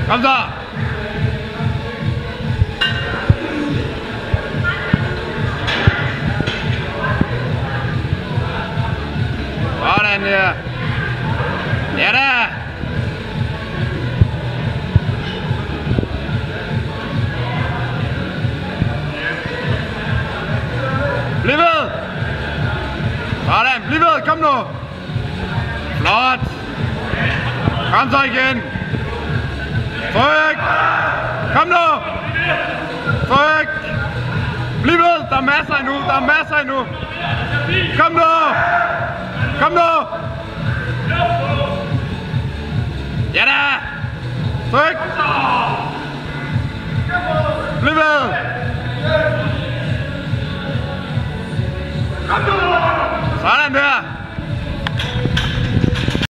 Kom så! Sådan der! Ja da! Bliv ved! Sådan, bliv ved, kom nu! Flot! Kom så igen! Tryk! Kom nu! Tryk! Bliv ved, der er masser endnu, der er masser endnu! Kom nu! Kom nu! Ja da! Tryk! Bliv ved! Sådan der!